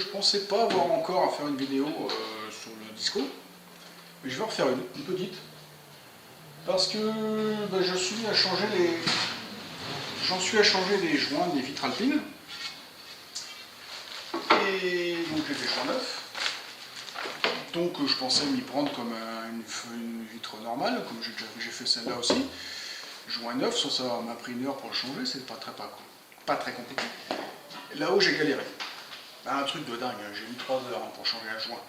je pensais pas avoir encore à faire une vidéo sur le disco, mais je vais en refaire une petite, parce que j'en suis à changer les joints des vitres alpines, et donc j'ai des joints neufs, donc je pensais m'y prendre comme une vitre normale, comme j'ai fait celle-là aussi, joint neuf, ça m'a pris 1 heure pour le changer, c'est pas très compliqué. Là-haut j'ai galéré, un truc de dingue, j'ai mis 3 heures pour changer un joint.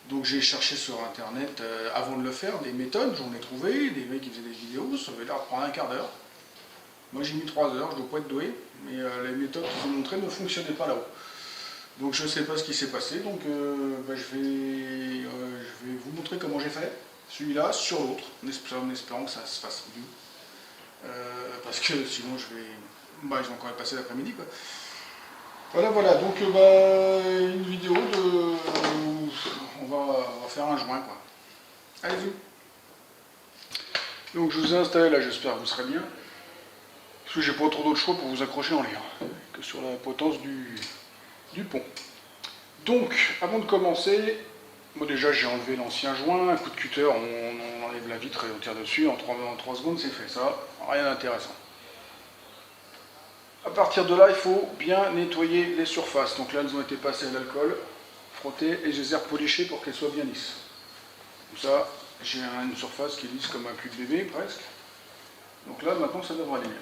Donc j'ai cherché sur internet, avant de le faire, des méthodes, j'en ai trouvé, des mecs qui faisaient des vidéos, ça avait l'air de prendre 1/4 d'heure. Moi j'ai mis 3 heures, je dois pas être doué, mais les méthodes qu'ils ont montrées ne fonctionnaient pas là-haut. Donc je ne sais pas ce qui s'est passé, donc je vais vous montrer comment j'ai fait, celui-là sur l'autre, en espérant que ça se fasse mieux. Parce que sinon je vais encore y passer l'après-midi, quoi. Voilà, donc une vidéo de... on va faire un joint, quoi. Allez-y. Donc je vous ai installé là, j'espère que vous serez bien. Parce que j'ai pas trop d'autre choix pour vous accrocher en l'air que sur la potence du pont. Donc, avant de commencer, moi déjà j'ai enlevé l'ancien joint, un coup de cutter, on enlève la vitre et on tire dessus, en 3 secondes c'est fait, ça, rien d'intéressant. À partir de là, il faut bien nettoyer les surfaces. Donc là, elles ont été passées à l'alcool, frottées, et je les ai repolichées pour qu'elles soient bien lisses. Comme ça, j'ai une surface qui est lisse comme un cul de bébé, presque. Donc là, maintenant, ça devrait aller bien.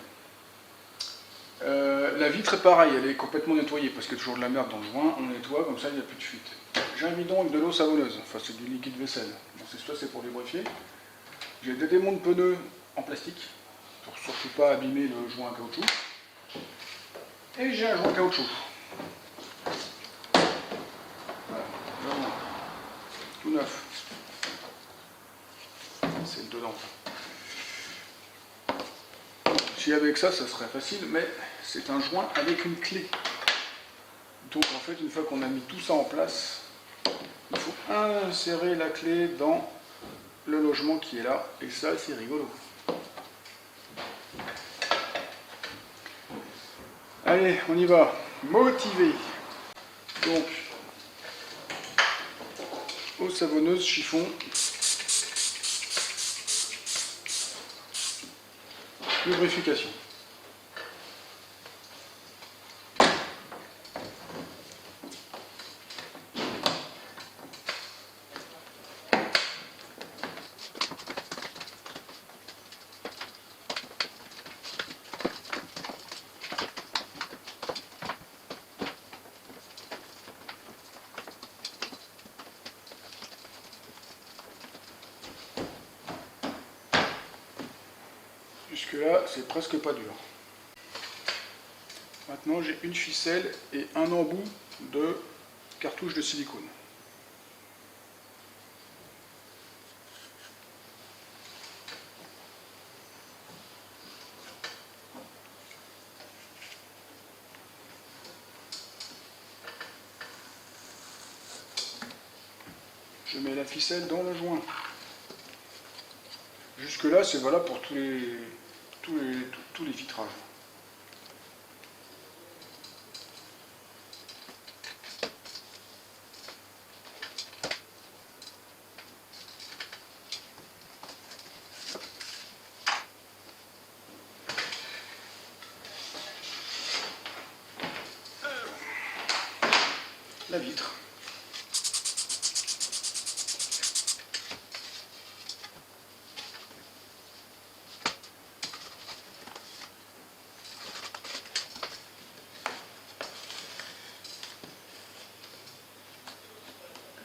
La vitre est pareille, elle est complètement nettoyée, parce qu'il y a toujours de la merde dans le joint, on nettoie, comme ça, il n'y a plus de fuite. J'ai un bidon avec de l'eau savonneuse, enfin c'est du liquide vaisselle. Bon, c'est pour lubrifier. J'ai des démons de pneus en plastique, pour surtout pas abîmer le joint en caoutchouc. Et j'ai un joint caoutchouc. Voilà, tout neuf. C'est le dedans. Si avec ça, ça serait facile, mais c'est un joint avec une clé. Donc en fait, une fois qu'on a mis tout ça en place, il faut insérer la clé dans le logement qui est là, et ça, c'est rigolo. Allez, on y va. Motivé. Donc, eau savonneuse, chiffon. Lubrification. Jusque là, c'est presque pas dur. Maintenant, j'ai une ficelle et un embout de cartouche de silicone. Je mets la ficelle dans le joint. Jusque là, c'est valable pour tous les vitrages. La vitre.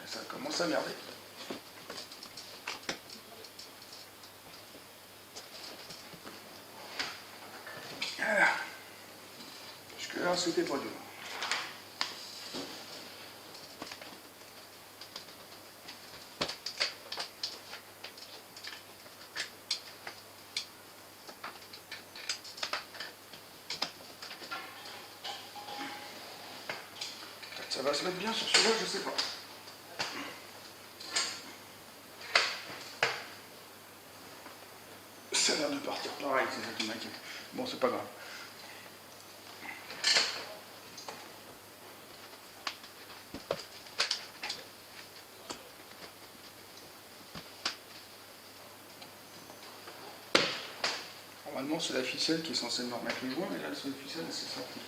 Ça commence à merder. Voilà. Jusque là, c'était pas dur. Ça va se mettre bien sur celui-là, je sais pas. Ça a l'air de partir pareil, c'est ça qui m'inquiète. Bon, c'est pas grave. Normalement, c'est la ficelle qui est censée me remettre le joint, mais là, la ficelle, elle s'est sortie.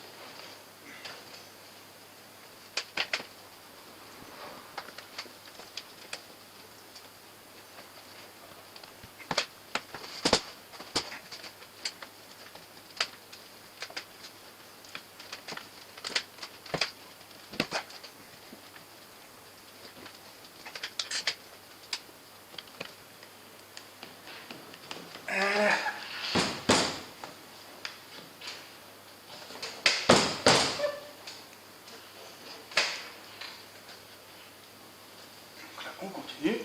On continue.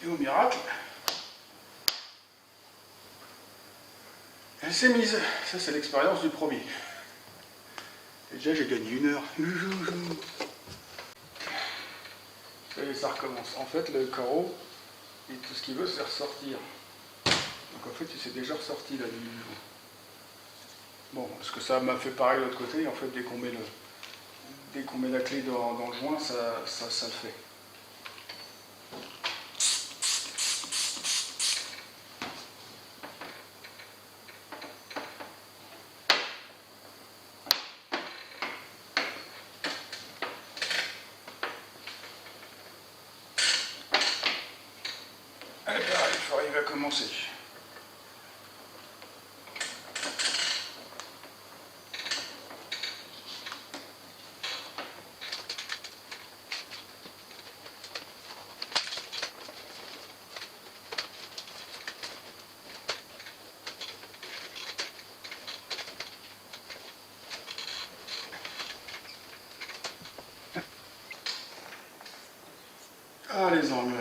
Et au miracle, elle s'est mise. Ça, c'est l'expérience du premier. Et déjà, j'ai gagné 1 heure. Ça y est, ça recommence. En fait, le carreau, et tout ce qu'il veut, c'est ressortir. Donc en fait, il s'est déjà ressorti là du jour. Bon, parce que ça m'a fait pareil de l'autre côté. En fait, dès qu'on met la clé dans le joint, ça le fait. Allez, il faut arriver à commencer. Ah, les angles.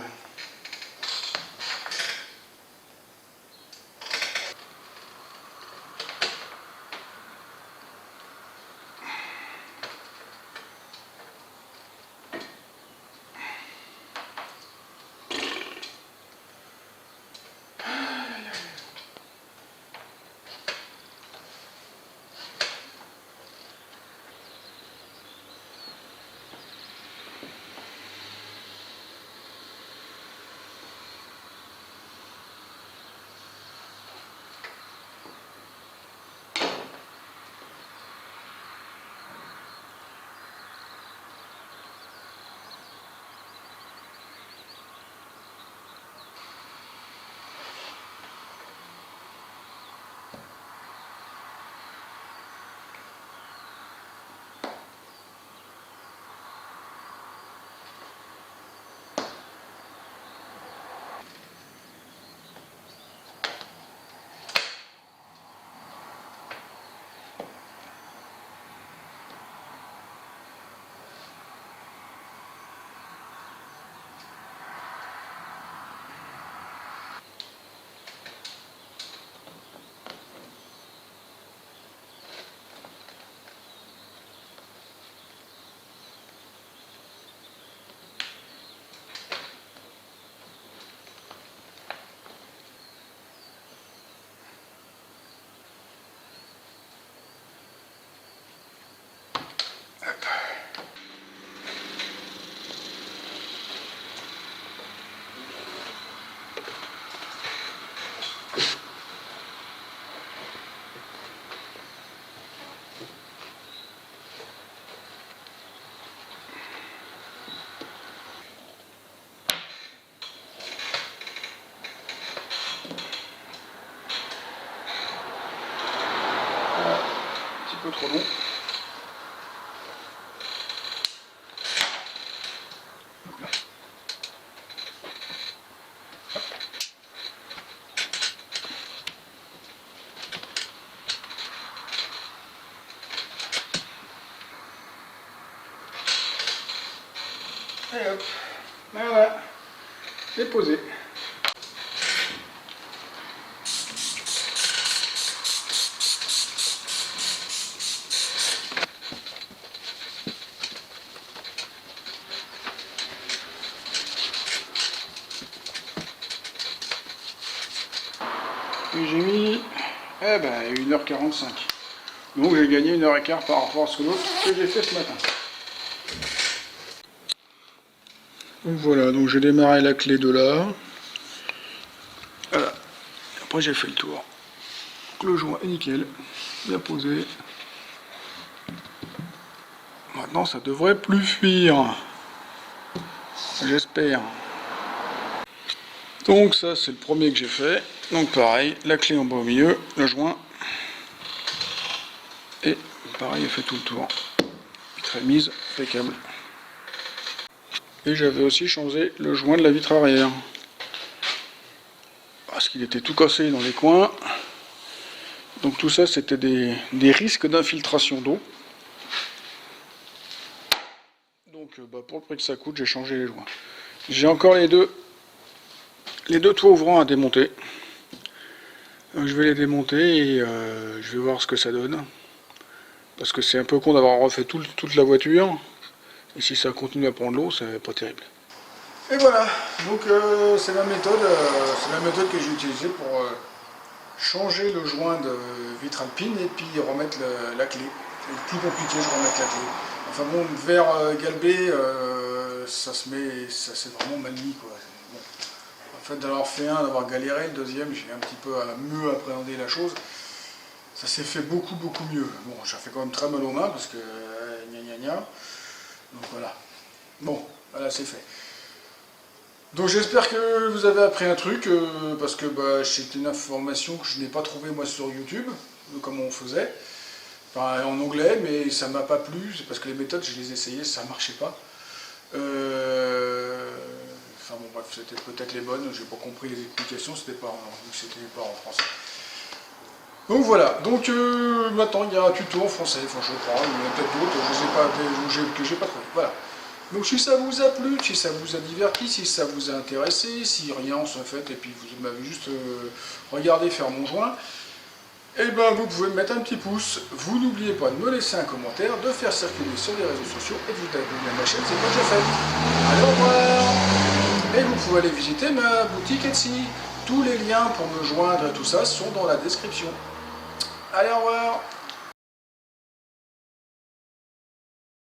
Un peu trop long. Et hop, voilà, c'est posé. Ouais, ben 1h45. Donc j'ai gagné 1h15 par rapport à ce que j'ai fait ce matin. Donc voilà, donc j'ai démarré la clé de là. Voilà. Après j'ai fait le tour. Donc le joint est nickel, bien posé. Maintenant ça devrait plus fuir. J'espère. Donc ça c'est le premier que j'ai fait. Donc pareil, la clé en bas au milieu, le joint. Et pareil, il fait tout le tour. Vitre mise, impeccable. Et j'avais aussi changé le joint de la vitre arrière. Parce qu'il était tout cassé dans les coins. Donc tout ça c'était des risques d'infiltration d'eau. Donc pour le prix que ça coûte, j'ai changé les joints. J'ai encore les deux toits ouvrants à démonter. Donc, je vais les démonter et je vais voir ce que ça donne. Parce que c'est un peu con d'avoir refait toute la voiture. Et si ça continue à prendre l'eau, c'est pas terrible. Et voilà, donc c'est la méthode que j'ai utilisée pour changer le joint de vitre alpine et puis remettre la clé. C'est plus compliqué, je remets la clé. Enfin bon, le verre galbé, ça s'est vraiment mal mis quoi. Bon. En fait, d'avoir fait un, d'avoir galéré, le deuxième, j'ai un petit peu mieux appréhendé la chose. Ça s'est fait beaucoup mieux. Bon, ça fait quand même très mal aux mains parce que gna gna gna. Donc voilà. Bon, voilà, c'est fait. Donc j'espère que vous avez appris un truc, parce que c'était une information que je n'ai pas trouvée moi sur YouTube, de comment on faisait. Enfin, en anglais, mais ça m'a pas plu, c'est parce que les méthodes, je les essayais, ça marchait pas. Enfin bon bref, c'était peut-être les bonnes, j'ai pas compris les explications, c'était pas en français. Donc voilà, donc maintenant il y a un tuto en français, enfin je crois, il y en a peut-être d'autres, que j'ai pas trouvé. Voilà. Donc si ça vous a plu, si ça vous a diverti, si ça vous a intéressé, si rien en fait, et puis vous m'avez juste regardé faire mon joint, et ben vous pouvez me mettre un petit pouce. Vous n'oubliez pas de me laisser un commentaire, de faire circuler sur les réseaux sociaux et de vous abonner à ma chaîne, c'est pas déjà fait. Allez, au revoir. Et vous pouvez aller visiter ma boutique Etsy. Tous les liens pour me joindre et tout ça sont dans la description. Allez, au revoir.